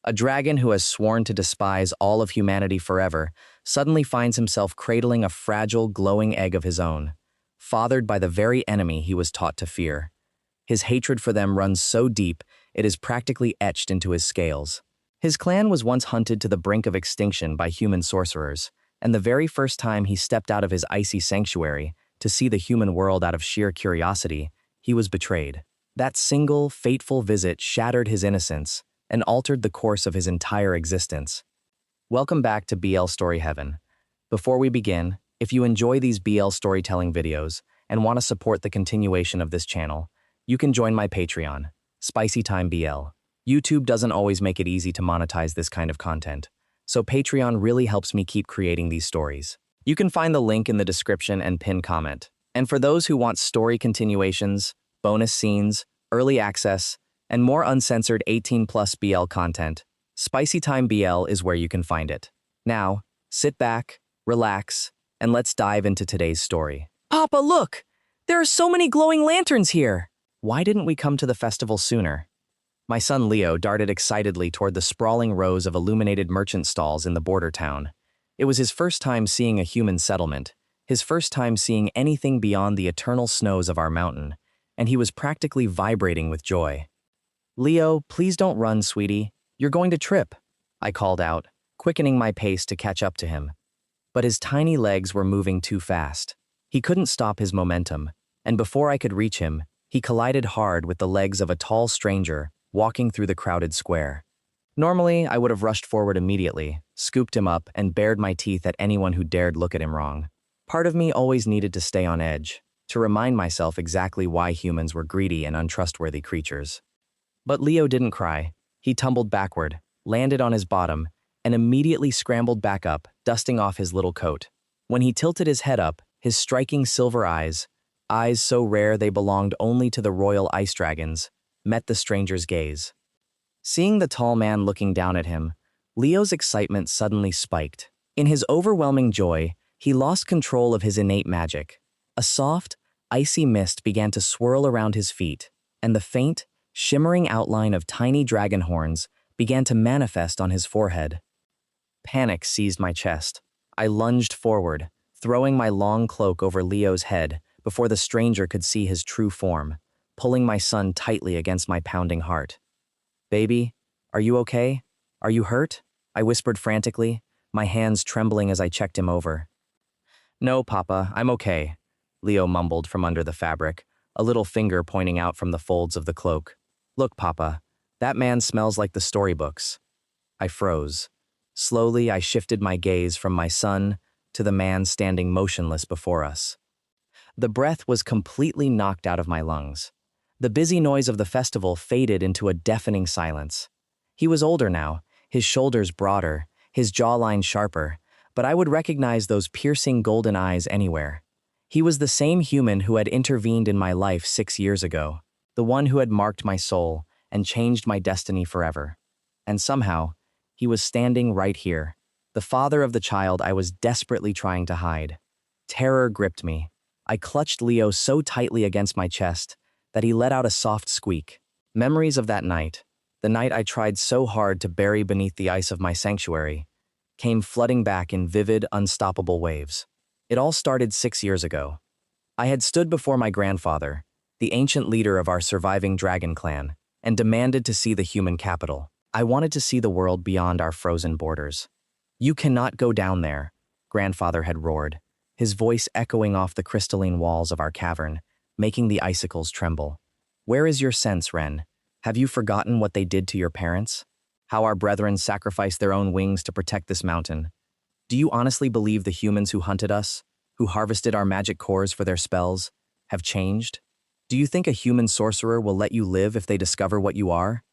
A dragon who has sworn to despise all of humanity forever suddenly finds himself cradling a fragile, glowing egg of his own, fathered by the very enemy he was taught to fear. His hatred for them runs so deep, it is practically etched into his scales. His clan was once hunted to the brink of extinction by human sorcerers, and the very first time he stepped out of his icy sanctuary to see the human world out of sheer curiosity, he was betrayed. That single, fateful visit shattered his innocence and altered the course of his entire existence. Welcome back to BL Story Heaven. Before we begin, if you enjoy these BL storytelling videos and want to support the continuation of this channel, you can join my Patreon, SpicyTimeBL. YouTube doesn't always make it easy to monetize this kind of content, so Patreon really helps me keep creating these stories. You can find the link in the description and pinned comment. And for those who want story continuations, bonus scenes, early access, and more uncensored 18+ BL content, SpicyTimeBL is where you can find it. Now, sit back, relax, and let's dive into today's story. Papa, look! There are so many glowing lanterns here! Why didn't we come to the festival sooner? My son Leo darted excitedly toward the sprawling rows of illuminated merchant stalls in the border town. It was his first time seeing a human settlement, his first time seeing anything beyond the eternal snows of our mountain, and he was practically vibrating with joy. Leo, please don't run, sweetie. You're going to trip, I called out, quickening my pace to catch up to him. But his tiny legs were moving too fast. He couldn't stop his momentum, and before I could reach him, he collided hard with the legs of a tall stranger walking through the crowded square. Normally, I would have rushed forward immediately, scooped him up, and bared my teeth at anyone who dared look at him wrong. Part of me always needed to stay on edge, to remind myself exactly why humans were greedy and untrustworthy creatures. But Leo didn't cry. He tumbled backward, landed on his bottom, and immediately scrambled back up, dusting off his little coat. When he tilted his head up, his striking silver eyes so rare they belonged only to the royal ice dragons, met the stranger's gaze. Seeing the tall man looking down at him, Leo's excitement suddenly spiked. In his overwhelming joy, he lost control of his innate magic. A soft, icy mist began to swirl around his feet, and the faint, shimmering outline of tiny dragon horns began to manifest on his forehead. Panic seized my chest. I lunged forward, throwing my long cloak over Leo's head before the stranger could see his true form, pulling my son tightly against my pounding heart. "Baby, are you okay? Are you hurt?" I whispered frantically, my hands trembling as I checked him over. "No, Papa, I'm okay," Leo mumbled from under the fabric, a little finger pointing out from the folds of the cloak. "Look, Papa, that man smells like the storybooks." I froze. Slowly, I shifted my gaze from my son to the man standing motionless before us. The breath was completely knocked out of my lungs. The busy noise of the festival faded into a deafening silence. He was older now, his shoulders broader, his jawline sharper, but I would recognize those piercing golden eyes anywhere. He was the same human who had intervened in my life 6 years ago, the one who had marked my soul and changed my destiny forever. And somehow, he was standing right here, the father of the child I was desperately trying to hide. Terror gripped me. I clutched Leo so tightly against my chest that he let out a soft squeak. Memories of that night, the night I tried so hard to bury beneath the ice of my sanctuary, came flooding back in vivid, unstoppable waves. It all started 6 years ago. I had stood before my grandfather, the ancient leader of our surviving dragon clan, and demanded to see the human capital. I wanted to see the world beyond our frozen borders. "You cannot go down there," grandfather had roared, his voice echoing off the crystalline walls of our cavern, making the icicles tremble. "Where is your sense, Ren? Have you forgotten what they did to your parents? How our brethren sacrificed their own wings to protect this mountain? Do you honestly believe the humans who hunted us, who harvested our magic cores for their spells, have changed? Do you think a human sorcerer will let you live if they discover what you are?"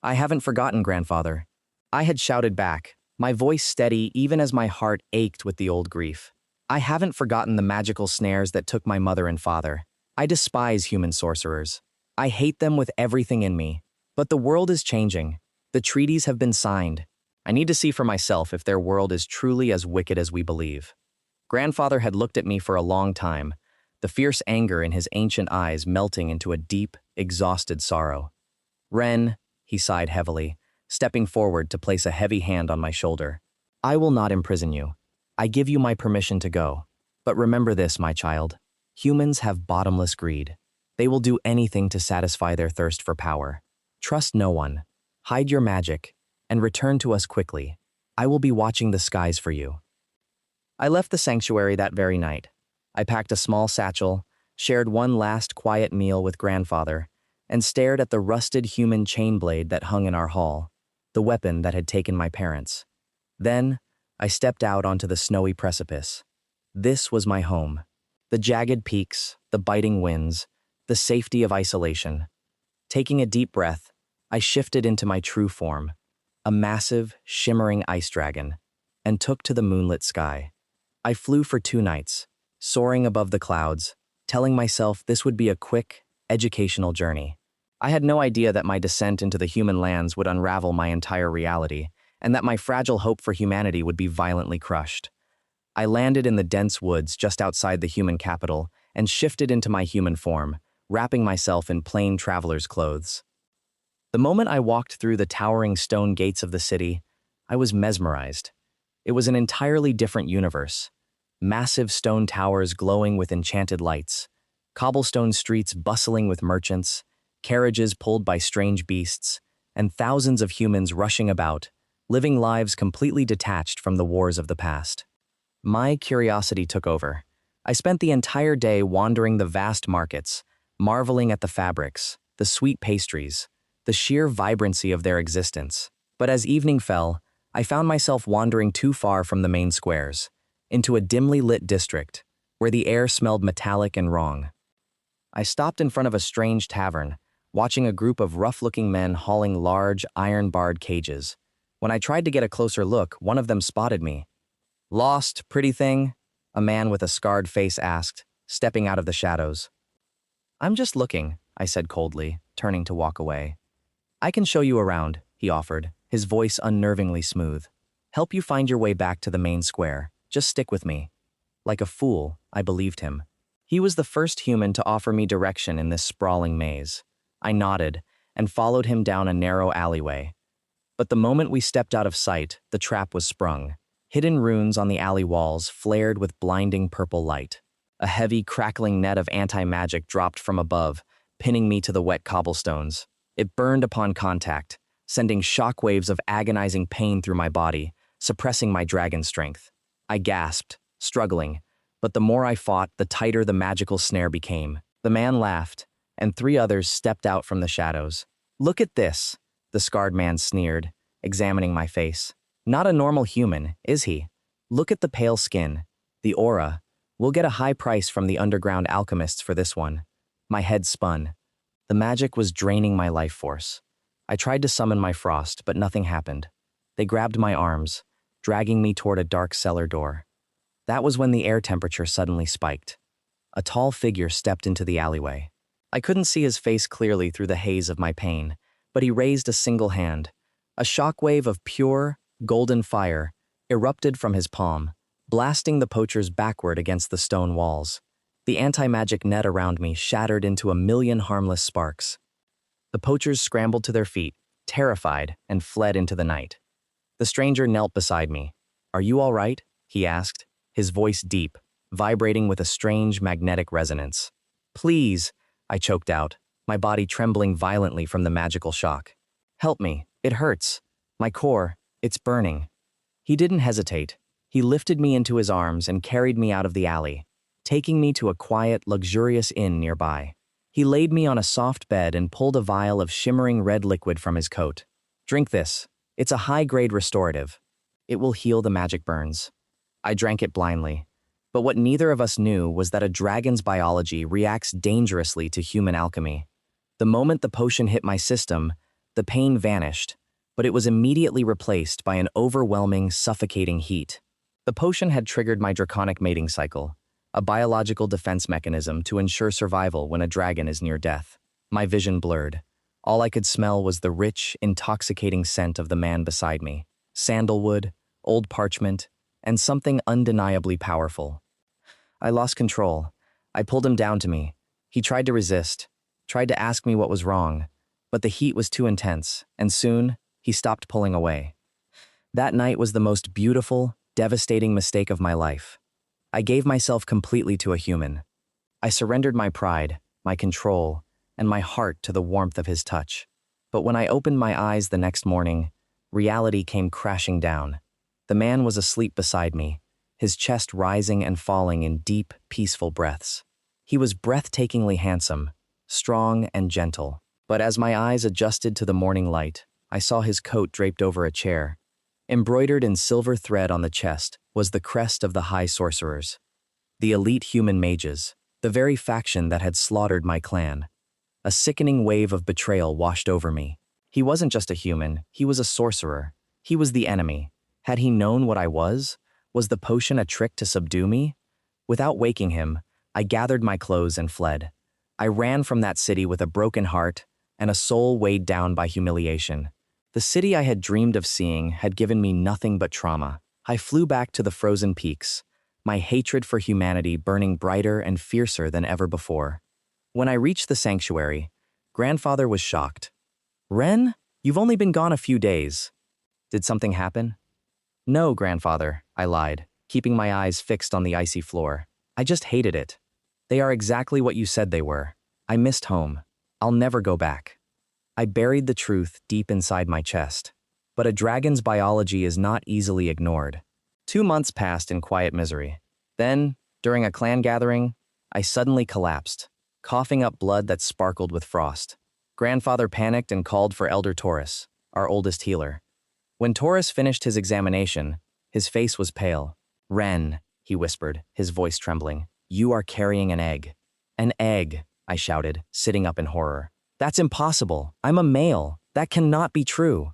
"I haven't forgotten, grandfather," I had shouted back, my voice steady even as my heart ached with the old grief. "I haven't forgotten the magical snares that took my mother and father. I despise human sorcerers. I hate them with everything in me. But the world is changing. The treaties have been signed. I need to see for myself if their world is truly as wicked as we believe." Grandfather had looked at me for a long time, the fierce anger in his ancient eyes melting into a deep, exhausted sorrow. "Ren," he sighed heavily, stepping forward to place a heavy hand on my shoulder. I will not imprison you. I give you my permission to go. But remember this, my child. Humans have bottomless greed. They will do anything to satisfy their thirst for power. Trust no one. Hide your magic, and return to us quickly. I will be watching the skies for you. I left the sanctuary that very night. I packed a small satchel, shared one last quiet meal with grandfather, and stared at the rusted human chain blade that hung in our hall, the weapon that had taken my parents. Then, I stepped out onto the snowy precipice. This was my home. The jagged peaks, the biting winds, the safety of isolation. Taking a deep breath, I shifted into my true form, a massive, shimmering ice dragon, and took to the moonlit sky. I flew for 2 nights, soaring above the clouds, telling myself this would be a quick, educational journey. I had no idea that my descent into the human lands would unravel my entire reality, and that my fragile hope for humanity would be violently crushed. I landed in the dense woods just outside the human capital and shifted into my human form, wrapping myself in plain traveler's clothes. The moment I walked through the towering stone gates of the city, I was mesmerized. It was an entirely different universe. Massive stone towers glowing with enchanted lights, cobblestone streets bustling with merchants, carriages pulled by strange beasts, and thousands of humans rushing about, living lives completely detached from the wars of the past. My curiosity took over. I spent the entire day wandering the vast markets, marveling at the fabrics, the sweet pastries, the sheer vibrancy of their existence. But as evening fell, I found myself wandering too far from the main squares, into a dimly lit district, where the air smelled metallic and wrong. I stopped in front of a strange tavern, watching a group of rough-looking men hauling large, iron-barred cages. When I tried to get a closer look, one of them spotted me. "Lost, pretty thing?" a man with a scarred face asked, stepping out of the shadows. "I'm just looking," I said coldly, turning to walk away. "I can show you around," he offered, his voice unnervingly smooth. "Help you find your way back to the main square. Just stick with me." Like a fool, I believed him. He was the first human to offer me direction in this sprawling maze. I nodded and followed him down a narrow alleyway. But the moment we stepped out of sight, the trap was sprung. Hidden runes on the alley walls flared with blinding purple light. A heavy, crackling net of anti-magic dropped from above, pinning me to the wet cobblestones. It burned upon contact, sending shockwaves of agonizing pain through my body, suppressing my dragon strength. I gasped, struggling, but the more I fought, the tighter the magical snare became. The man laughed, and 3 others stepped out from the shadows. "Look at this," the scarred man sneered, examining my face. "Not a normal human, is he? Look at the pale skin, the aura. We'll get a high price from the underground alchemists for this one." My head spun. The magic was draining my life force. I tried to summon my frost, but nothing happened. They grabbed my arms, dragging me toward a dark cellar door. That was when the air temperature suddenly spiked. A tall figure stepped into the alleyway. I couldn't see his face clearly through the haze of my pain, but he raised a single hand. A shockwave of pure, golden fire erupted from his palm, blasting the poachers backward against the stone walls. The anti-magic net around me shattered into a million harmless sparks. The poachers scrambled to their feet, terrified, and fled into the night. The stranger knelt beside me. "Are you all right?" he asked, his voice deep, vibrating with a strange magnetic resonance. "Please," I choked out, my body trembling violently from the magical shock. "Help me, it hurts. My core, it's burning." He didn't hesitate. He lifted me into his arms and carried me out of the alley, taking me to a quiet, luxurious inn nearby. He laid me on a soft bed and pulled a vial of shimmering red liquid from his coat. "Drink this. It's a high-grade restorative. It will heal the magic burns." I drank it blindly. But what neither of us knew was that a dragon's biology reacts dangerously to human alchemy. The moment the potion hit my system, the pain vanished, but it was immediately replaced by an overwhelming, suffocating heat. The potion had triggered my draconic mating cycle, a biological defense mechanism to ensure survival when a dragon is near death. My vision blurred. All I could smell was the rich, intoxicating scent of the man beside me. Sandalwood, old parchment, and something undeniably powerful. I lost control. I pulled him down to me. He tried to resist, tried to ask me what was wrong, but the heat was too intense, and soon, He stopped pulling away. That night was the most beautiful, devastating mistake of my life. I gave myself completely to a human. I surrendered my pride, my control, and my heart to the warmth of his touch. But when I opened my eyes the next morning, reality came crashing down. The man was asleep beside me, his chest rising and falling in deep, peaceful breaths. He was breathtakingly handsome, strong and gentle. But as my eyes adjusted to the morning light, I saw his coat draped over a chair. Embroidered in silver thread on the chest was the crest of the High Sorcerers, the elite human mages, the very faction that had slaughtered my clan. A sickening wave of betrayal washed over me. He wasn't just a human, he was a sorcerer. He was the enemy. Had he known what I was? Was the potion a trick to subdue me? Without waking him, I gathered my clothes and fled. I ran from that city with a broken heart and a soul weighed down by humiliation. The city I had dreamed of seeing had given me nothing but trauma. I flew back to the frozen peaks, my hatred for humanity burning brighter and fiercer than ever before. When I reached the sanctuary, Grandfather was shocked. "Ren, you've only been gone a few days. Did something happen?" "No, Grandfather," I lied, keeping my eyes fixed on the icy floor. "I just hated it. They are exactly what you said they were. I missed home. I'll never go back." I buried the truth deep inside my chest. But a dragon's biology is not easily ignored. 2 months passed in quiet misery. Then, during a clan gathering, I suddenly collapsed, coughing up blood that sparkled with frost. Grandfather panicked and called for Elder Taurus, our oldest healer. When Taurus finished his examination, his face was pale. "Ren," he whispered, his voice trembling, "you are carrying an egg." "An egg," I shouted, sitting up in horror. "That's impossible. I'm a male. That cannot be true."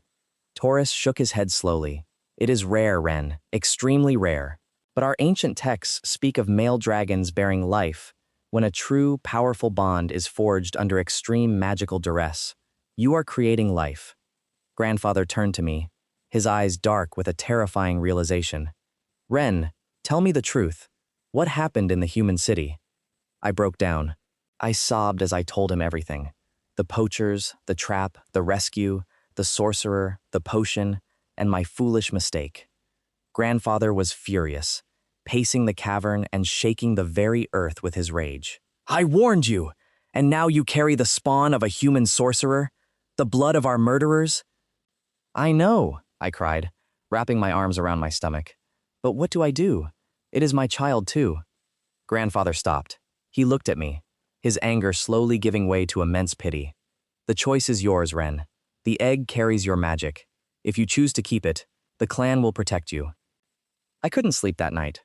Taurus shook his head slowly. "It is rare, Ren, extremely rare. But our ancient texts speak of male dragons bearing life when a true, powerful bond is forged under extreme magical duress. You are creating life." Grandfather turned to me, his eyes dark with a terrifying realization. "Ren, tell me the truth. What happened in the human city?" I broke down. I sobbed as I told him everything. The poachers, the trap, the rescue, the sorcerer, the potion, and my foolish mistake. Grandfather was furious, pacing the cavern and shaking the very earth with his rage. "I warned you, and now you carry the spawn of a human sorcerer? The blood of our murderers?" "I know," I cried, wrapping my arms around my stomach. "But what do I do? It is my child too." Grandfather stopped. He looked at me, his anger slowly giving way to immense pity. "The choice is yours, Ren. The egg carries your magic. If you choose to keep it, the clan will protect you." I couldn't sleep that night.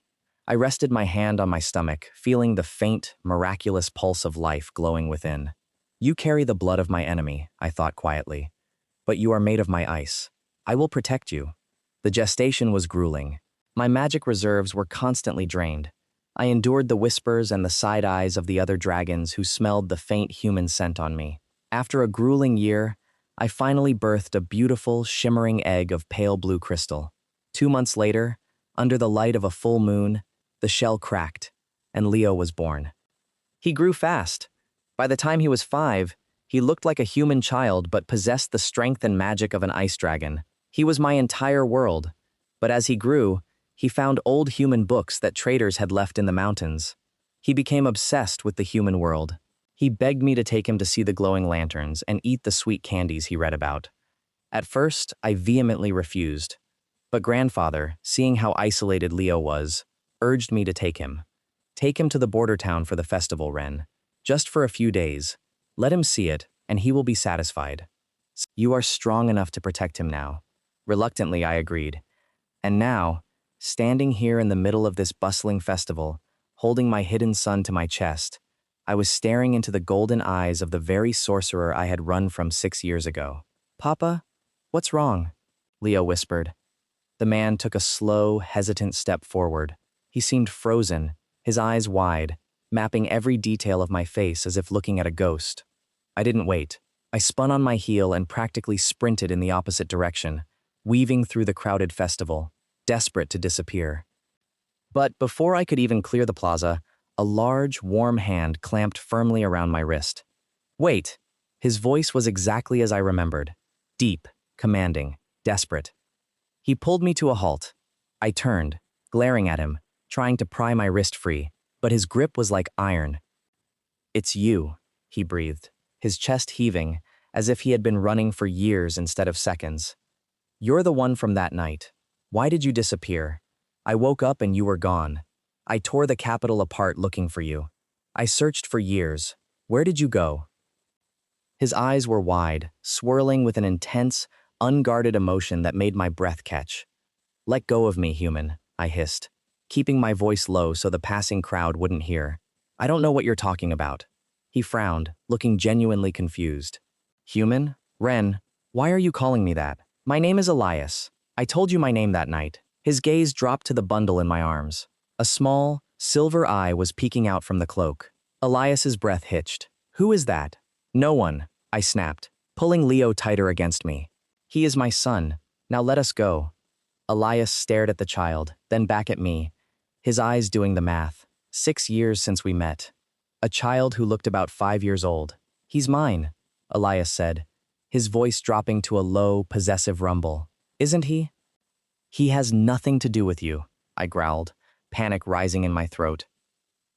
I rested my hand on my stomach, feeling the faint, miraculous pulse of life glowing within. "You carry the blood of my enemy," I thought quietly. "But you are made of my ice. I will protect you." The gestation was grueling. My magic reserves were constantly drained. I endured the whispers and the side eyes of the other dragons who smelled the faint human scent on me. After a grueling year, I finally birthed a beautiful, shimmering egg of pale blue crystal. 2 months later, under the light of a full moon, the shell cracked, and Leo was born. He grew fast. By the time he was 5, he looked like a human child but possessed the strength and magic of an ice dragon. He was my entire world. But as he grew, he found old human books that traders had left in the mountains. He became obsessed with the human world. He begged me to take him to see the glowing lanterns and eat the sweet candies he read about. At first, I vehemently refused. But Grandfather, seeing how isolated Leo was, urged me to take him. "Take him to the border town for the festival, Ren. Just for a few days. Let him see it, and he will be satisfied." "You are strong enough to protect him now." Reluctantly, I agreed. And now, standing here in the middle of this bustling festival, holding my hidden son to my chest, I was staring into the golden eyes of the very sorcerer I had run from 6 years ago. "Papa, what's wrong?" Leo whispered. The man took a slow, hesitant step forward. He seemed frozen, his eyes wide, mapping every detail of my face as if looking at a ghost. I didn't wait. I spun on my heel and practically sprinted in the opposite direction, weaving through the crowded festival, desperate to disappear. But before I could even clear the plaza, a large, warm hand clamped firmly around my wrist. "Wait!" His voice was exactly as I remembered. Deep, commanding, desperate. He pulled me to a halt. I turned, glaring at him, trying to pry my wrist free, but his grip was like iron. "It's you," he breathed, his chest heaving, as if he had been running for years instead of seconds. "You're the one from that night. Why did you disappear? I woke up and you were gone. I tore the capital apart looking for you. I searched for years. Where did you go?" His eyes were wide, swirling with an intense, unguarded emotion that made my breath catch. "Let go of me, human," I hissed, keeping my voice low so the passing crowd wouldn't hear. "I don't know what you're talking about." He frowned, looking genuinely confused. "Human? Ren, why are you calling me that? My name is Elias. I told you my name that night." His gaze dropped to the bundle in my arms. A small, silver eye was peeking out from the cloak. Elias's breath hitched. "Who is that?" "No one," I snapped, pulling Leo tighter against me. "He is my son. Now let us go." Elias stared at the child, then back at me, his eyes doing the math. 6 years since we met. A child who looked about 5 years old. "He's mine," Elias said, his voice dropping to a low, possessive rumble. "Isn't he?" "He has nothing to do with you," I growled, panic rising in my throat.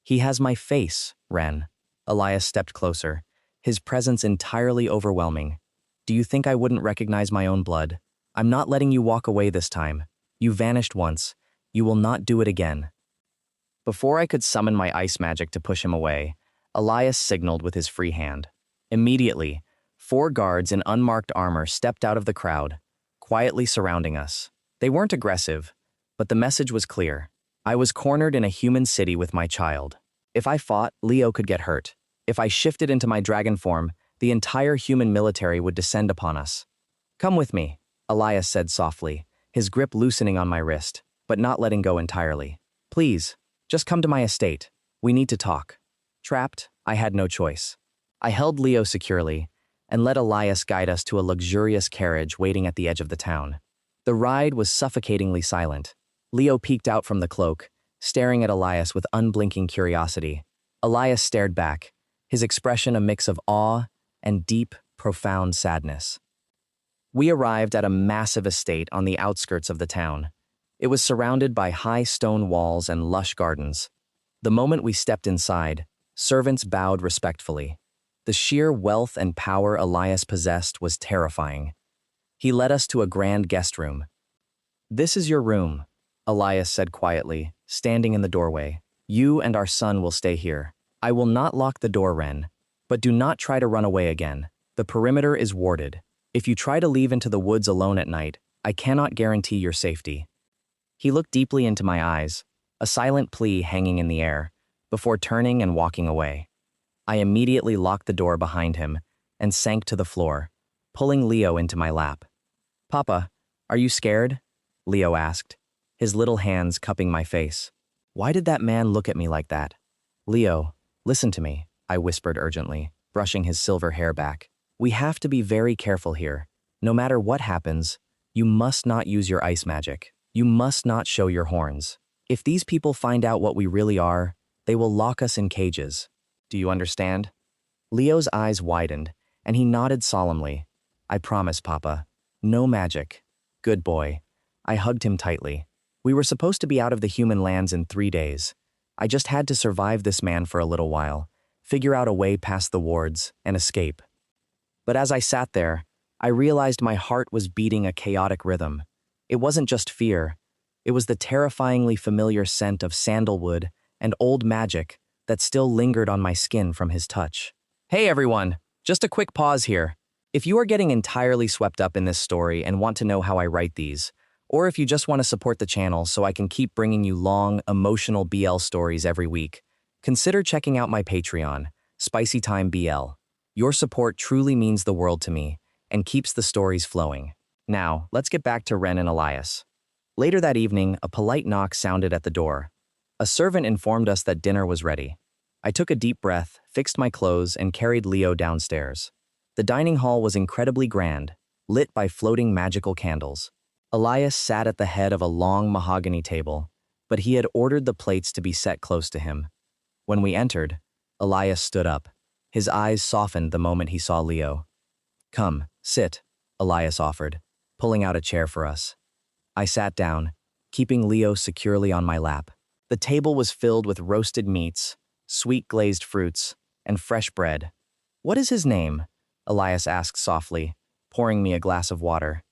"He has my face, Ren." Elias stepped closer, his presence entirely overwhelming. "Do you think I wouldn't recognize my own blood? I'm not letting you walk away this time. You vanished once. You will not do it again." Before I could summon my ice magic to push him away, Elias signaled with his free hand. Immediately, 4 guards in unmarked armor stepped out of the crowd, quietly surrounding us. They weren't aggressive, but the message was clear. I was cornered in a human city with my child. If I fought, Leo could get hurt. If I shifted into my dragon form, the entire human military would descend upon us. "Come with me," Elias said softly, his grip loosening on my wrist, but not letting go entirely. "Please, just come to my estate. We need to talk." Trapped, I had no choice. I held Leo securely and let Elias guide us to a luxurious carriage waiting at the edge of the town. The ride was suffocatingly silent. Leo peeked out from the cloak, staring at Elias with unblinking curiosity. Elias stared back, his expression a mix of awe and deep, profound sadness. We arrived at a massive estate on the outskirts of the town. It was surrounded by high stone walls and lush gardens. The moment we stepped inside, servants bowed respectfully. The sheer wealth and power Elias possessed was terrifying. He led us to a grand guest room. "This is your room," Elias said quietly, standing in the doorway. "You and our son will stay here. I will not lock the door, Ren, but do not try to run away again. The perimeter is warded. If you try to leave into the woods alone at night, I cannot guarantee your safety." He looked deeply into my eyes, a silent plea hanging in the air, before turning and walking away. I immediately locked the door behind him and sank to the floor, pulling Leo into my lap. "Papa, are you scared?" Leo asked, his little hands cupping my face. "Why did that man look at me like that?" "Leo, listen to me," I whispered urgently, brushing his silver hair back. "We have to be very careful here. No matter what happens, you must not use your ice magic. You must not show your horns. If these people find out what we really are, they will lock us in cages. Do you understand?" Leo's eyes widened, and he nodded solemnly. "I promise, Papa. No magic. Good boy." I hugged him tightly. We were supposed to be out of the human lands in 3 days. I just had to survive this man for a little while, figure out a way past the wards, and escape. But as I sat there, I realized my heart was beating a chaotic rhythm. It wasn't just fear. It was the terrifyingly familiar scent of sandalwood and old magic that still lingered on my skin from his touch. Hey everyone, just a quick pause here. If you are getting entirely swept up in this story and want to know how I write these, or if you just want to support the channel so I can keep bringing you long, emotional BL stories every week, consider checking out my Patreon, SpicyTimeBL. Your support truly means the world to me and keeps the stories flowing. Now, let's get back to Ren and Elias. Later that evening, a polite knock sounded at the door. A servant informed us that dinner was ready. I took a deep breath, fixed my clothes, and carried Leo downstairs. The dining hall was incredibly grand, lit by floating magical candles. Elias sat at the head of a long mahogany table, but he had ordered the plates to be set close to him. When we entered, Elias stood up. His eyes softened the moment he saw Leo. "Come, sit," Elias offered, pulling out a chair for us. I sat down, keeping Leo securely on my lap. The table was filled with roasted meats, sweet glazed fruits, and fresh bread. "What is his name?" Elias asked softly, pouring me a glass of water.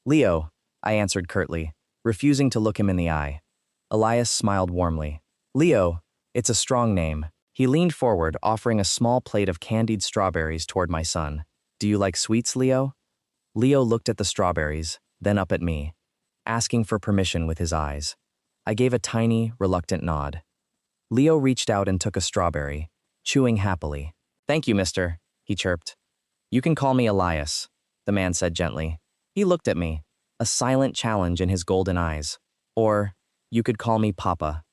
"Leo," I answered curtly, refusing to look him in the eye. Elias smiled warmly. "Leo, it's a strong name." He leaned forward, offering a small plate of candied strawberries toward my son. "Do you like sweets, Leo?" Leo looked at the strawberries, then up at me, asking for permission with his eyes. I gave a tiny, reluctant nod. Leo reached out and took a strawberry, chewing happily. "Thank you, mister," he chirped. "You can call me Elias," the man said gently. He looked at me, a silent challenge in his golden eyes. "Or, you could call me Papa."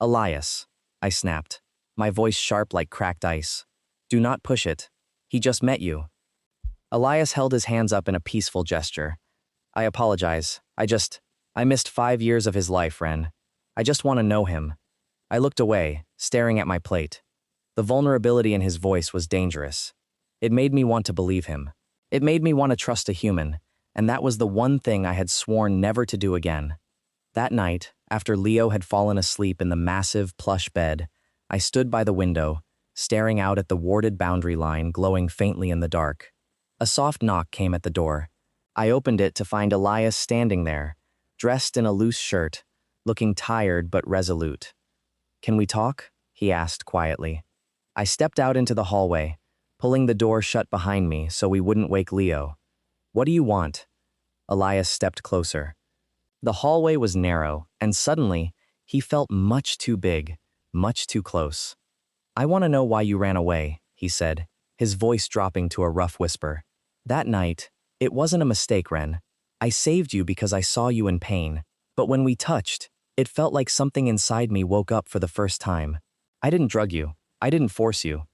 "Elias," I snapped, my voice sharp like cracked ice. "Do not push it. He just met you." Elias held his hands up in a peaceful gesture. "I apologize. I missed 5 years of his life, Ren. I just want to know him." I looked away, staring at my plate. The vulnerability in his voice was dangerous. It made me want to believe him. It made me want to trust a human, and that was the one thing I had sworn never to do again. That night, after Leo had fallen asleep in the massive, plush bed, I stood by the window, staring out at the warded boundary line glowing faintly in the dark. A soft knock came at the door. I opened it to find Elias standing there, dressed in a loose shirt, looking tired but resolute. "Can we talk?" he asked quietly. I stepped out into the hallway, pulling the door shut behind me so we wouldn't wake Leo. "What do you want?" Elias stepped closer. The hallway was narrow, and suddenly, he felt much too big, much too close. "I want to know why you ran away," he said, his voice dropping to a rough whisper. "That night, it wasn't a mistake, Ren. I saved you because I saw you in pain, but when we touched, it felt like something inside me woke up for the first time. I didn't drug you. I didn't force you.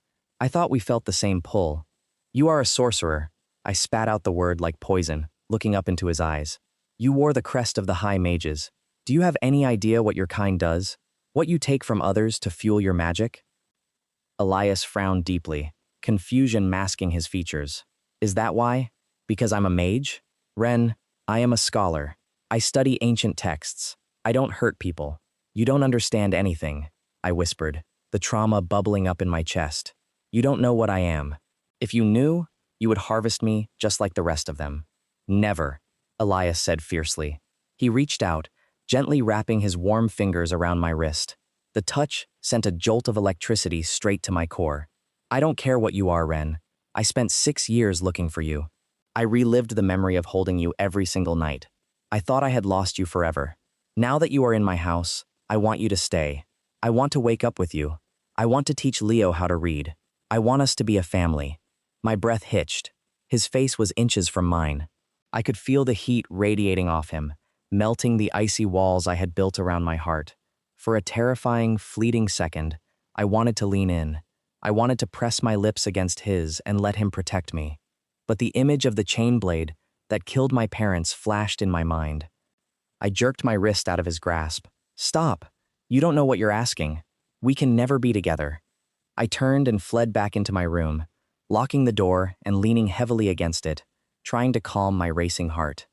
I thought we felt the same pull. You are a sorcerer." I spat out the word like poison, looking up into his eyes. "You wore the crest of the high mages. Do you have any idea what your kind does? What you take from others to fuel your magic?" Elias frowned deeply, confusion masking his features. "Is that why? Because I'm a mage? Ren, I am a scholar. I study ancient texts. I don't hurt people. You don't understand anything," I whispered, the trauma bubbling up in my chest. "You don't know what I am. If you knew, you would harvest me just like the rest of them." "Never," Elias said fiercely. He reached out, gently wrapping his warm fingers around my wrist. The touch sent a jolt of electricity straight to my core. "I don't care what you are, Ren. I spent 6 years looking for you. I relived the memory of holding you every single night. I thought I had lost you forever. Now that you are in my house, I want you to stay. I want to wake up with you. I want to teach Leo how to read. I want us to be a family." My breath hitched. His face was inches from mine. I could feel the heat radiating off him, melting the icy walls I had built around my heart. For a terrifying, fleeting second, I wanted to lean in. I wanted to press my lips against his and let him protect me. But the image of the chain blade that killed my parents flashed in my mind. I jerked my wrist out of his grasp. "Stop! You don't know what you're asking. We can never be together." I turned and fled back into my room, locking the door and leaning heavily against it, trying to calm my racing heart.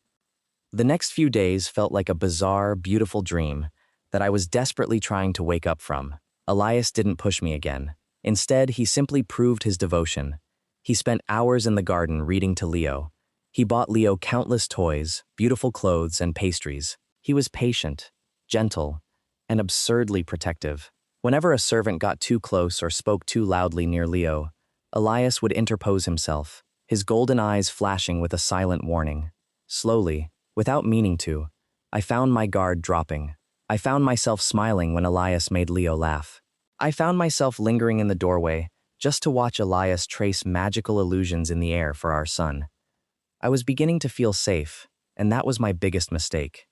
The next few days felt like a bizarre, beautiful dream that I was desperately trying to wake up from. Elias didn't push me again. Instead, he simply proved his devotion. He spent hours in the garden reading to Leo. He bought Leo countless toys, beautiful clothes, and pastries. He was patient, gentle, and absurdly protective. Whenever a servant got too close or spoke too loudly near Leo, Elias would interpose himself, his golden eyes flashing with a silent warning. Slowly, without meaning to, I found my guard dropping. I found myself smiling when Elias made Leo laugh. I found myself lingering in the doorway just to watch Elias trace magical illusions in the air for our son. I was beginning to feel safe, and that was my biggest mistake.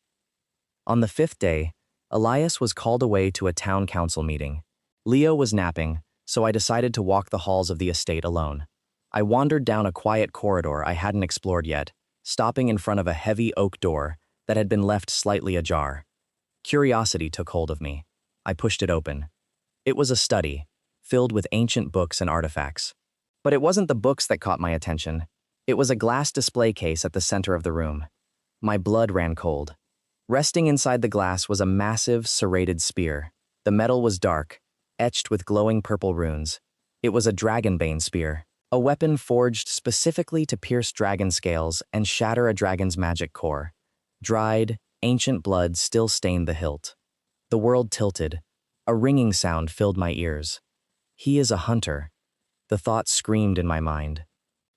On the 5th day, Elias was called away to a town council meeting. Leo was napping, so I decided to walk the halls of the estate alone. I wandered down a quiet corridor I hadn't explored yet, stopping in front of a heavy oak door that had been left slightly ajar. Curiosity took hold of me. I pushed it open. It was a study, filled with ancient books and artifacts. But it wasn't the books that caught my attention. It was a glass display case at the center of the room. My blood ran cold. Resting inside the glass was a massive, serrated spear. The metal was dark, etched with glowing purple runes. It was a dragonbane spear, a weapon forged specifically to pierce dragon scales and shatter a dragon's magic core. Dried, ancient blood still stained the hilt. The world tilted. A ringing sound filled my ears. He is a hunter. The thought screamed in my mind.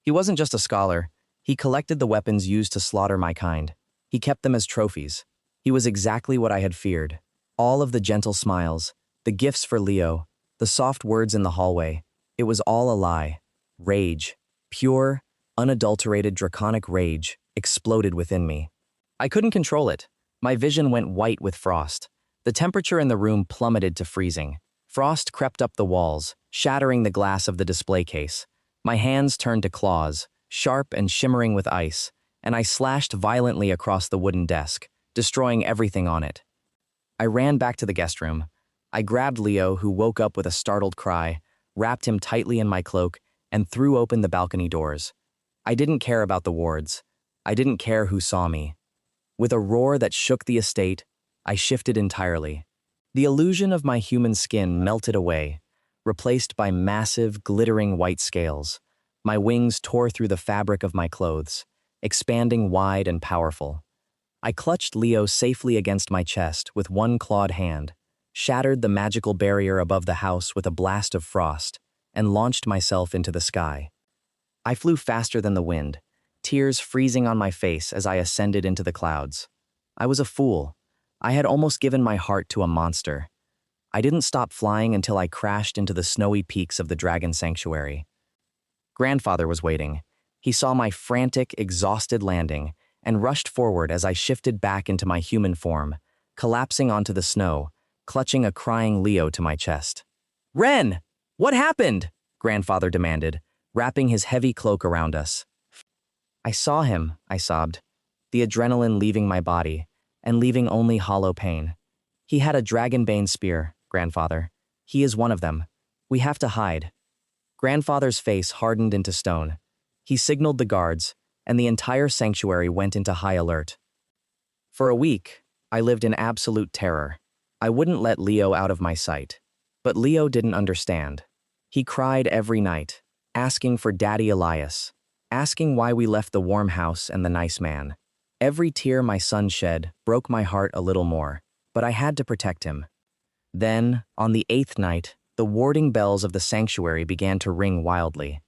He wasn't just a scholar. He collected the weapons used to slaughter my kind. He kept them as trophies. He was exactly what I had feared. All of the gentle smiles, the gifts for Leo, the soft words in the hallway, it was all a lie. Rage, pure, unadulterated draconic rage, exploded within me. I couldn't control it. My vision went white with frost. The temperature in the room plummeted to freezing. Frost crept up the walls, shattering the glass of the display case. My hands turned to claws, sharp and shimmering with ice, and I slashed violently across the wooden desk, destroying everything on it. I ran back to the guest room. I grabbed Leo, who woke up with a startled cry, wrapped him tightly in my cloak, and threw open the balcony doors. I didn't care about the wards. I didn't care who saw me. With a roar that shook the estate, I shifted entirely. The illusion of my human skin melted away, replaced by massive, glittering white scales. My wings tore through the fabric of my clothes, expanding wide and powerful. I clutched Leo safely against my chest with one clawed hand, shattered the magical barrier above the house with a blast of frost, and launched myself into the sky. I flew faster than the wind, tears freezing on my face as I ascended into the clouds. I was a fool. I had almost given my heart to a monster. I didn't stop flying until I crashed into the snowy peaks of the dragon sanctuary. Grandfather was waiting. He saw my frantic, exhausted landing and rushed forward as I shifted back into my human form, collapsing onto the snow, clutching a crying Leo to my chest. "Ren! What happened?" Grandfather demanded, wrapping his heavy cloak around us. "I saw him," I sobbed, the adrenaline leaving my body and leaving only hollow pain. "He had a dragonbane spear, Grandfather. He is one of them. We have to hide." Grandfather's face hardened into stone. He signaled the guards, and the entire sanctuary went into high alert. For a week, I lived in absolute terror. I wouldn't let Leo out of my sight. But Leo didn't understand. He cried every night, asking for Daddy Elias, asking why we left the warm house and the nice man. Every tear my son shed broke my heart a little more, but I had to protect him. Then, on the 8th night, the warding bells of the sanctuary began to ring wildly.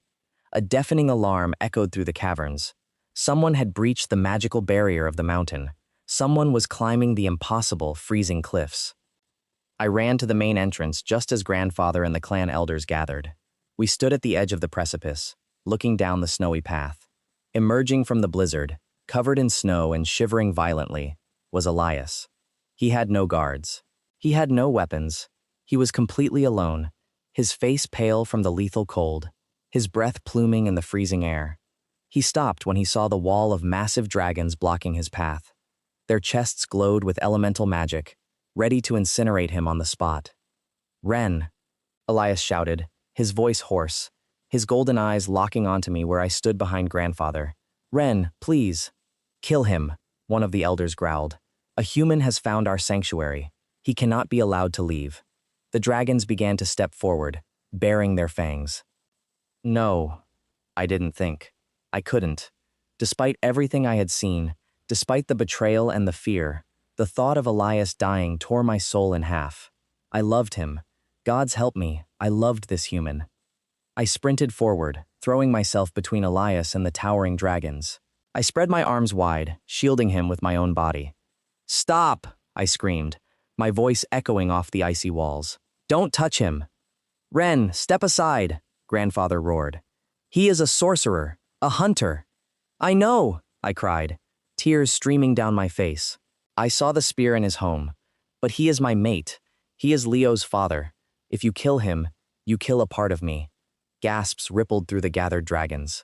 A deafening alarm echoed through the caverns. Someone had breached the magical barrier of the mountain. Someone was climbing the impossible, freezing cliffs. I ran to the main entrance just as Grandfather and the clan elders gathered. We stood at the edge of the precipice, looking down the snowy path. Emerging from the blizzard, covered in snow and shivering violently, was Elias. He had no guards. He had no weapons. He was completely alone, his face pale from the lethal cold, his breath pluming in the freezing air. He stopped when he saw the wall of massive dragons blocking his path. Their chests glowed with elemental magic, ready to incinerate him on the spot. "Ren," Elias shouted, his voice hoarse, his golden eyes locking onto me where I stood behind Grandfather. "Ren, please." "Kill him," one of the elders growled. "A human has found our sanctuary. He cannot be allowed to leave." The dragons began to step forward, baring their fangs. No, I didn't think. I couldn't. Despite everything I had seen, despite the betrayal and the fear, the thought of Elias dying tore my soul in half. I loved him. God's help me, I loved this human. I sprinted forward, throwing myself between Elias and the towering dragons. I spread my arms wide, shielding him with my own body. "Stop!" I screamed, my voice echoing off the icy walls. "Don't touch him!" "Ren, step aside!" Grandfather roared. "He is a sorcerer, a hunter." "I know!" I cried, tears streaming down my face. I saw the spear in his home, but he is my mate. He is Leo's father. If you kill him, you kill a part of me. Gasps rippled through the gathered dragons.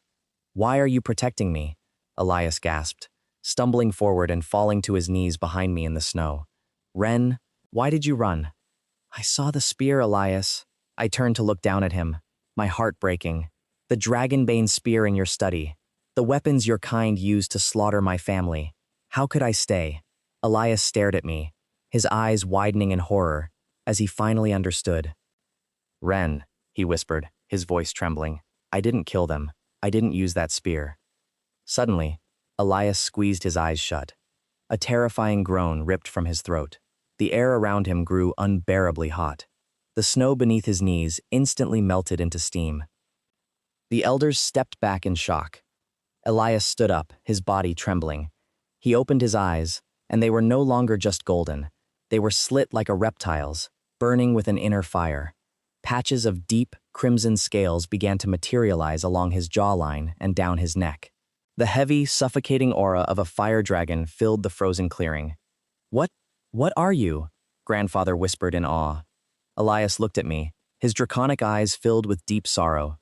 "Why are you protecting me?" Elias gasped, stumbling forward and falling to his knees behind me in the snow. "Ren, why did you run?" "I saw the spear, Elias." I turned to look down at him, my heart breaking. "The dragonbane spear in your study. The weapons your kind used to slaughter my family. How could I stay? Elias stared at me, his eyes widening in horror, as he finally understood. Ren, he whispered, his voice trembling. I didn't kill them. I didn't use that spear. Suddenly, Elias squeezed his eyes shut. A terrifying groan ripped from his throat. The air around him grew unbearably hot. The snow beneath his knees instantly melted into steam. The elders stepped back in shock. Elias stood up, his body trembling. He opened his eyes, and they were no longer just golden. They were slit like a reptile's, burning with an inner fire. Patches of deep, crimson scales began to materialize along his jawline and down his neck. The heavy, suffocating aura of a fire dragon filled the frozen clearing. What are you? Grandfather whispered in awe. Elias looked at me, his draconic eyes filled with deep sorrow.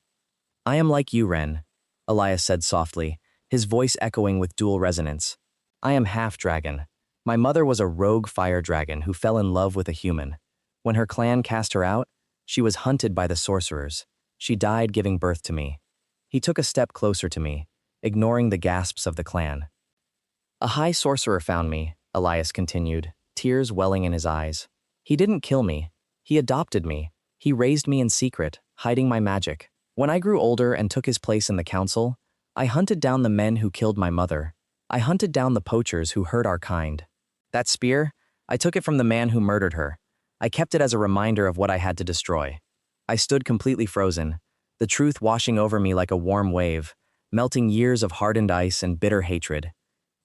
I am like you, Ren, Elias said softly, his voice echoing with dual resonance. I am half-dragon. My mother was a rogue fire dragon who fell in love with a human. When her clan cast her out, she was hunted by the sorcerers. She died giving birth to me. He took a step closer to me, ignoring the gasps of the clan. A high sorcerer found me, Elias continued, tears welling in his eyes. He didn't kill me. He adopted me. He raised me in secret, hiding my magic. When I grew older and took his place in the council, I hunted down the men who killed my mother. I hunted down the poachers who hurt our kind. That spear, I took it from the man who murdered her. I kept it as a reminder of what I had to destroy. I stood completely frozen, the truth washing over me like a warm wave, melting years of hardened ice and bitter hatred.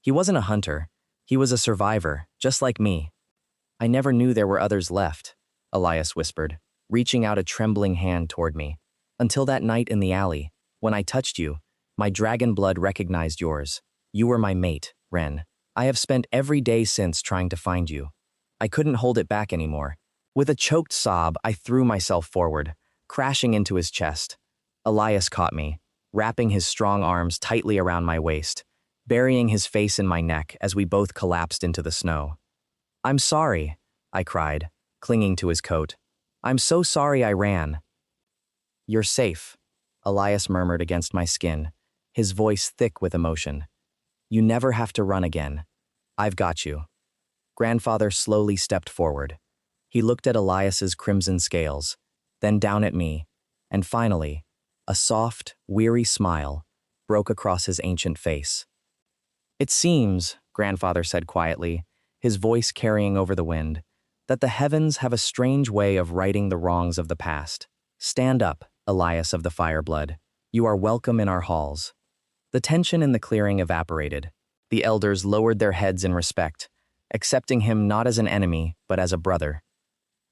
He wasn't a hunter. He was a survivor, just like me. I never knew there were others left, Elias whispered, reaching out a trembling hand toward me. Until that night in the alley, when I touched you, my dragon blood recognized yours. You were my mate, Ren. I have spent every day since trying to find you. I couldn't hold it back anymore. With a choked sob, I threw myself forward, crashing into his chest. Elias caught me, wrapping his strong arms tightly around my waist, burying his face in my neck as we both collapsed into the snow. I'm sorry, I cried, clinging to his coat. I'm so sorry I ran. You're safe, Elias murmured against my skin, his voice thick with emotion. You never have to run again. I've got you. Grandfather slowly stepped forward. He looked at Elias's crimson scales, then down at me, and finally, a soft, weary smile broke across his ancient face. It seems, Grandfather said quietly, his voice carrying over the wind, that the heavens have a strange way of righting the wrongs of the past. Stand up, Elias of the Fireblood. You are welcome in our halls. The tension in the clearing evaporated. The elders lowered their heads in respect, accepting him not as an enemy, but as a brother.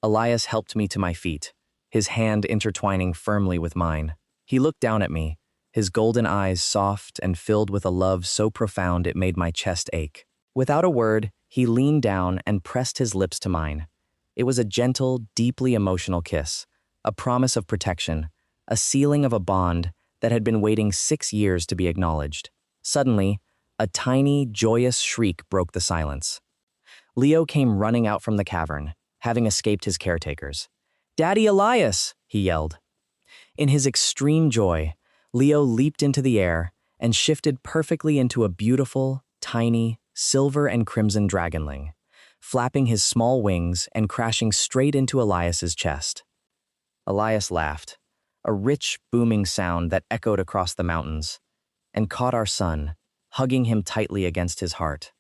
Elias helped me to my feet, his hand intertwining firmly with mine. He looked down at me, his golden eyes soft and filled with a love so profound it made my chest ache. Without a word, he leaned down and pressed his lips to mine. It was a gentle, deeply emotional kiss, a promise of protection, a sealing of a bond that had been waiting 6 years to be acknowledged. Suddenly, a tiny, joyous shriek broke the silence. Leo came running out from the cavern, having escaped his caretakers. "Daddy Elias!" he yelled. In his extreme joy, Leo leaped into the air and shifted perfectly into a beautiful, tiny, silver and crimson dragonling, flapping his small wings and crashing straight into Elias's chest. Elias laughed, a rich, booming sound that echoed across the mountains, and caught our son, hugging him tightly against his heart.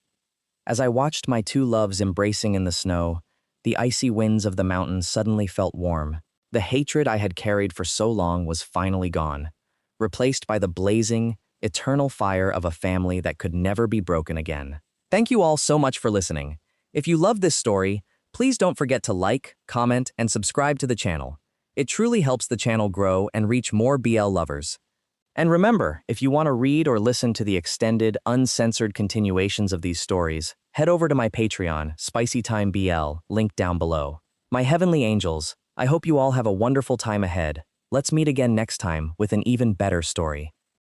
As I watched my two loves embracing in the snow, the icy winds of the mountains suddenly felt warm. The hatred I had carried for so long was finally gone, replaced by the blazing, eternal fire of a family that could never be broken again. Thank you all so much for listening. If you love this story, please don't forget to like, comment, and subscribe to the channel. It truly helps the channel grow and reach more BL lovers. And remember, if you want to read or listen to the extended, uncensored continuations of these stories, head over to my Patreon, SpicyTimeBL, linked down below. My heavenly angels, I hope you all have a wonderful time ahead. Let's meet again next time with an even better story.